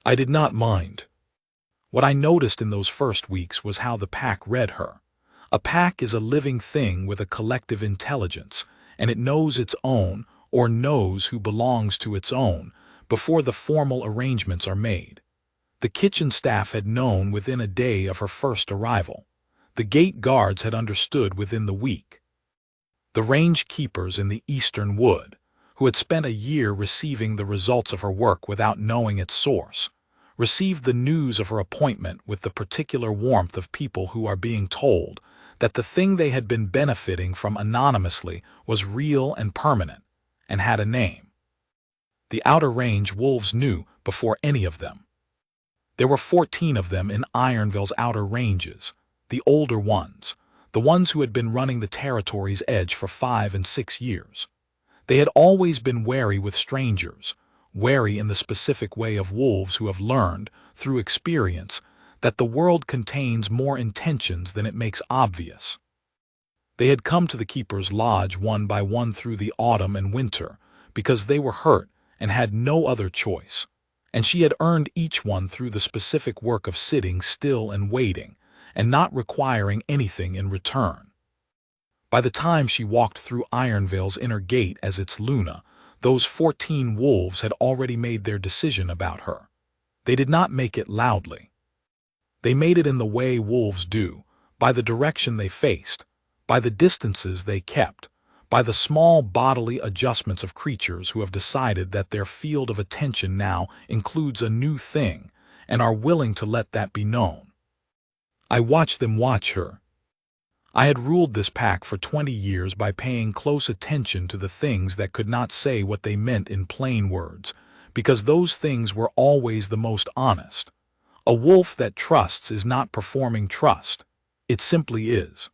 I did not mind. What I noticed in those first weeks was how the pack read her. A pack is a living thing with a collective intelligence, and it knows its own, or knows who belongs to its own, before the formal arrangements are made. The kitchen staff had known within a day of her first arrival. The gate guards had understood within the week. The range keepers in the eastern wood, who had spent a year receiving the results of her work without knowing its source, received the news of her appointment with the particular warmth of people who are being told that the thing they had been benefiting from anonymously was real and permanent, and had a name. The outer range wolves knew before any of them. There were 14 of them in Ironville's outer ranges, the older ones, the ones who had been running the territory's edge for 5 and 6 years. They had always been wary with strangers, wary in the specific way of wolves who have learned, through experience, that the world contains more intentions than it makes obvious. They had come to the keeper's lodge one by one through the autumn and winter because they were hurt and had no other choice, and she had earned each one through the specific work of sitting still and waiting, and not requiring anything in return. By the time she walked through Ironville's inner gate as its Luna, those 14 wolves had already made their decision about her. They did not make it loudly. They made it in the way wolves do, by the direction they faced, by the distances they kept, by the small bodily adjustments of creatures who have decided that their field of attention now includes a new thing and are willing to let that be known. I watched them watch her. I had ruled this pack for 20 years by paying close attention to the things that could not say what they meant in plain words, because those things were always the most honest. A wolf that trusts is not performing trust. It simply is.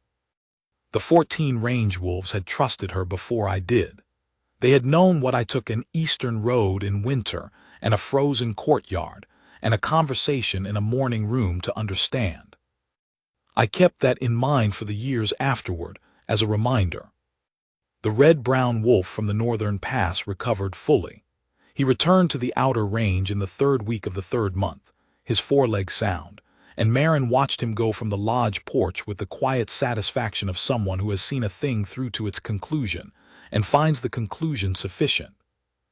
The 14 range wolves had trusted her before I did. They had known what I took an eastern road in winter and a frozen courtyard and a conversation in a morning room to understand. I kept that in mind for the years afterward as a reminder. The red-brown wolf from the northern pass recovered fully. He returned to the outer range in the 3rd week of the 3rd month, his forelegs sound, and Marin watched him go from the lodge porch with the quiet satisfaction of someone who has seen a thing through to its conclusion and finds the conclusion sufficient.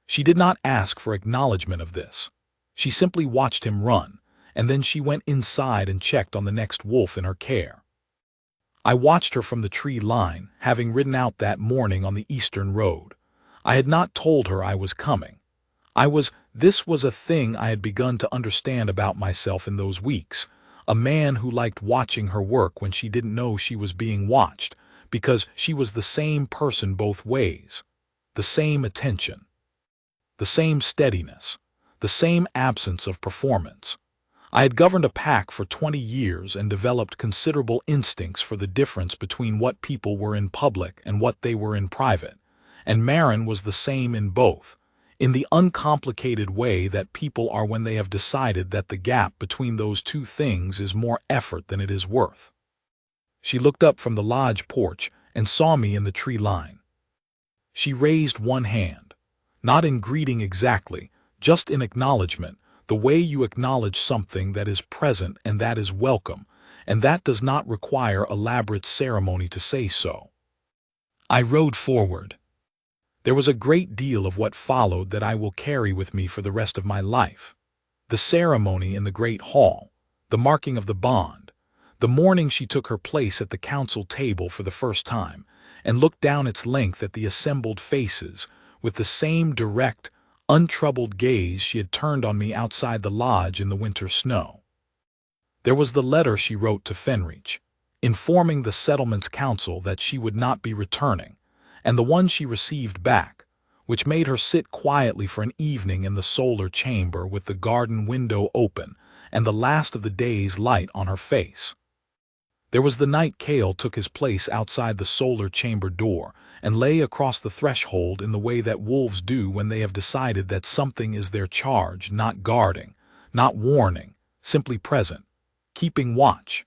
She did not ask for acknowledgement of this. She simply watched him run, and then she went inside and checked on the next wolf in her care. I watched her from the tree line, having ridden out that morning on the eastern road. I had not told her I was coming. This was a thing I had begun to understand about myself in those weeks, a man who liked watching her work when she didn't know she was being watched, because she was the same person both ways, the same attention, the same steadiness, the same absence of performance. I had governed a pack for 20 years and developed considerable instincts for the difference between what people were in public and what they were in private, and Marin was the same in both, in the uncomplicated way that people are when they have decided that the gap between those two things is more effort than it is worth. She looked up from the lodge porch and saw me in the tree line. She raised one hand, not in greeting exactly, just in acknowledgement, the way you acknowledge something that is present and that is welcome, and that does not require elaborate ceremony to say so. I rode forward. There was a great deal of what followed that I will carry with me for the rest of my life. The ceremony in the great hall, the marking of the bond, the morning she took her place at the council table for the first time, and looked down its length at the assembled faces with the same direct, untroubled gaze she had turned on me outside the lodge in the winter snow. There was the letter she wrote to Fenreach, informing the settlement's council that she would not be returning, and the one she received back, which made her sit quietly for an evening in the solar chamber with the garden window open and the last of the day's light on her face. There was the night Cale took his place outside the solar chamber door and lay across the threshold in the way that wolves do when they have decided that something is their charge, not guarding, not warning, simply present, keeping watch.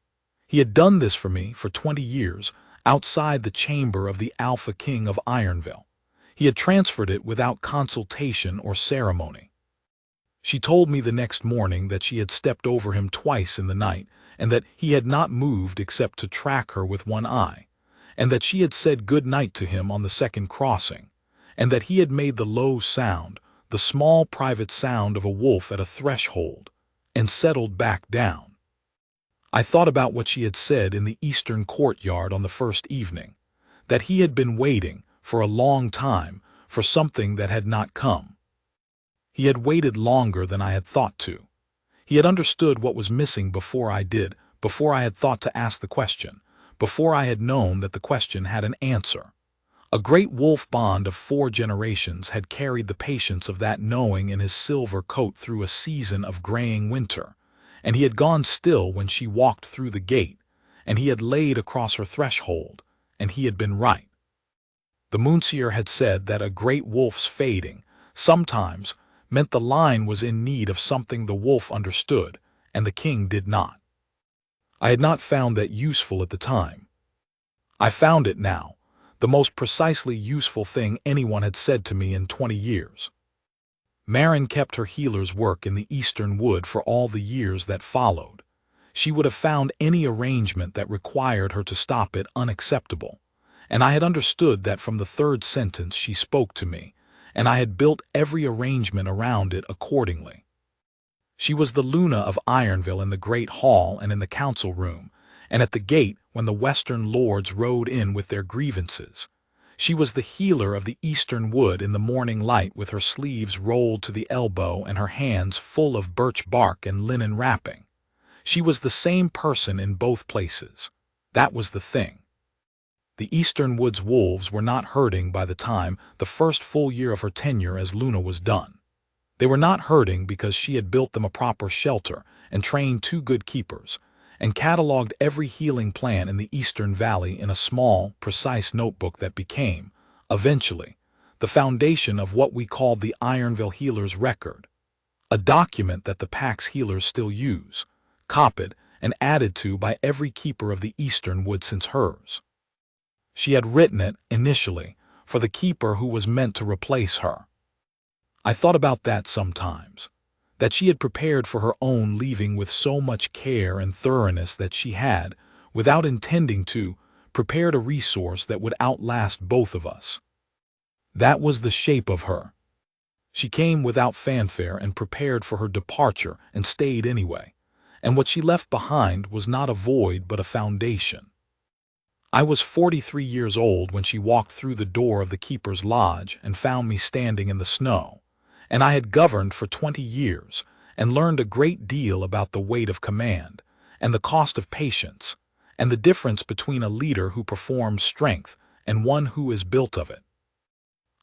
He had done this for me for 20 years, outside the chamber of the Alpha King of Ironville. He had transferred it without consultation or ceremony. She told me the next morning that she had stepped over him twice in the night, and that he had not moved except to track her with one eye, and that she had said good night to him on the second crossing, and that he had made the low sound, the small private sound of a wolf at a threshold, and settled back down. I thought about what she had said in the eastern courtyard on the first evening, that he had been waiting for a long time for something that had not come. He had waited longer than I had thought to. He had understood what was missing before I did, before I had thought to ask the question, before I had known that the question had an answer. A great wolf bond of 4 generations had carried the patience of that knowing in his silver coat through a season of graying winter, and he had gone still when she walked through the gate, and he had laid across her threshold, and he had been right. The Moonseer had said that a great wolf's fading, sometimes, meant the line was in need of something the wolf understood, and the king did not. I had not found that useful at the time. I found it now, the most precisely useful thing anyone had said to me in 20 years. Marin kept her healer's work in the eastern wood for all the years that followed. She would have found any arrangement that required her to stop it unacceptable, and I had understood that from the 3rd sentence she spoke to me, and I had built every arrangement around it accordingly. She was the Luna of Ironville in the great hall and in the council room, and at the gate when the western lords rode in with their grievances. She was the healer of the eastern wood in the morning light with her sleeves rolled to the elbow and her hands full of birch bark and linen wrapping. She was the same person in both places. That was the thing. The eastern woods wolves were not herding by the time the first full year of her tenure as Luna was done. They were not hurting because she had built them a proper shelter and trained 2 good keepers, and cataloged every healing plan in the Eastern Valley in a small, precise notebook that became, eventually, the foundation of what we called the Ironville Healer's Record, a document that the Pack's healers still use, copied and added to by every keeper of the Eastern Wood since hers. She had written it, initially, for the keeper who was meant to replace her. I thought about that sometimes, that she had prepared for her own leaving with so much care and thoroughness that she had, without intending to, prepared a resource that would outlast both of us. That was the shape of her. She came without fanfare and prepared for her departure and stayed anyway, and what she left behind was not a void but a foundation. I was 43 years old when she walked through the door of the keeper's lodge and found me standing in the snow, and I had governed for 20 years and learned a great deal about the weight of command and the cost of patience and the difference between a leader who performs strength and one who is built of it.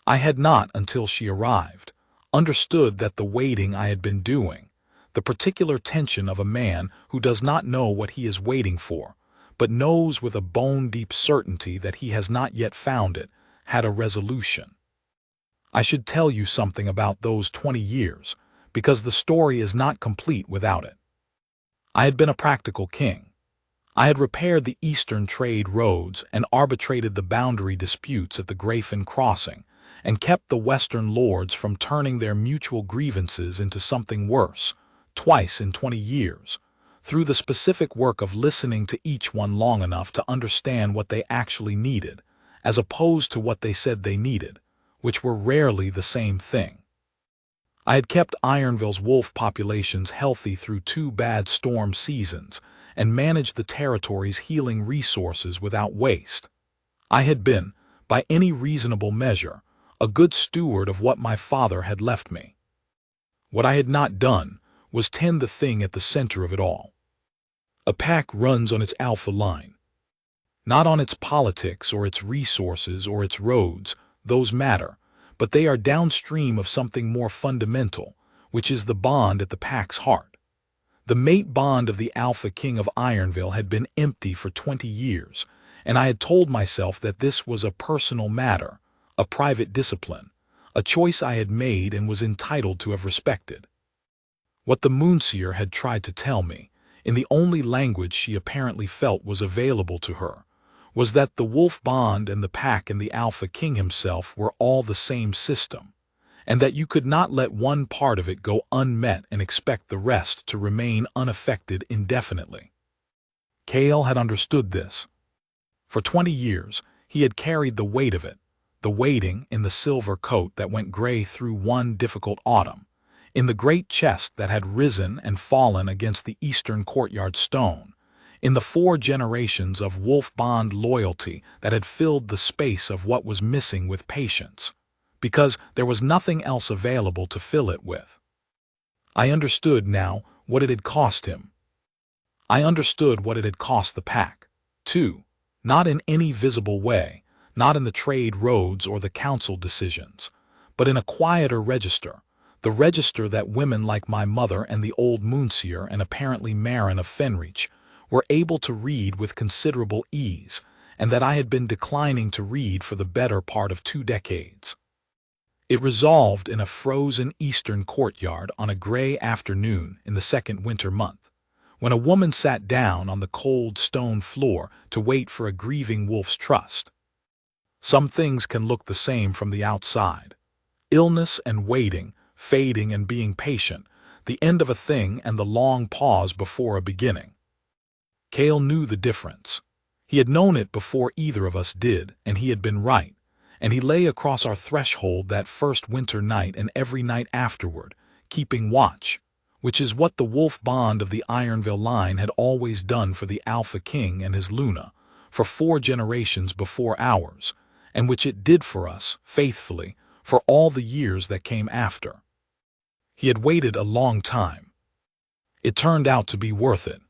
I had not, until she arrived, understood that the waiting I had been doing, the particular tension of a man who does not know what he is waiting for, but knows with a bone-deep certainty that he has not yet found it, had a resolution. I should tell you something about those 20 years, because the story is not complete without it. I had been a practical king. I had repaired the eastern trade roads and arbitrated the boundary disputes at the Grafen crossing, and kept the western lords from turning their mutual grievances into something worse, twice in 20 years, through the specific work of listening to each one long enough to understand what they actually needed, as opposed to what they said they needed, which were rarely the same thing. I had kept Ironville's wolf populations healthy through 2 bad storm seasons and managed the territory's healing resources without waste. I had been, by any reasonable measure, a good steward of what my father had left me. What I had not done was tend the thing at the center of it all. A pack runs on its alpha line. Not on its politics or its resources or its roads, those matter, but they are downstream of something more fundamental, which is the bond at the pack's heart. The mate bond of the Alpha King of Ironville had been empty for 20 years, and I had told myself that this was a personal matter, a private discipline, a choice I had made and was entitled to have respected. What the Moonseer had tried to tell me, in the only language she apparently felt was available to her, was that the wolf bond and the pack and the Alpha King himself were all the same system, and that you could not let one part of it go unmet and expect the rest to remain unaffected indefinitely. Cale had understood this. For 20 years, he had carried the weight of it, the waiting in the silver coat that went gray through one difficult autumn, in the great chest that had risen and fallen against the eastern courtyard stone, in the 4 generations of wolf bond loyalty that had filled the space of what was missing with patience, because there was nothing else available to fill it with. I understood now what it had cost him. I understood what it had cost the pack, too, not in any visible way, not in the trade roads or the council decisions, but in a quieter register, the register that women like my mother and the old Moonseer and apparently Marin of Fenreach were able to read with considerable ease, and that I had been declining to read for the better part of 2 decades. It resolved in a frozen eastern courtyard on a gray afternoon in the 2nd winter month, when a woman sat down on the cold stone floor to wait for a grieving wolf's trust. Some things can look the same from the outside. Illness and waiting, fading and being patient, the end of a thing and the long pause before a beginning. Cale knew the difference. He had known it before either of us did, and he had been right, and he lay across our threshold that first winter night and every night afterward, keeping watch, which is what the wolf bond of the Ironville line had always done for the Alpha King and his Luna, for 4 generations before ours, and which it did for us, faithfully, for all the years that came after. He had waited a long time. It turned out to be worth it.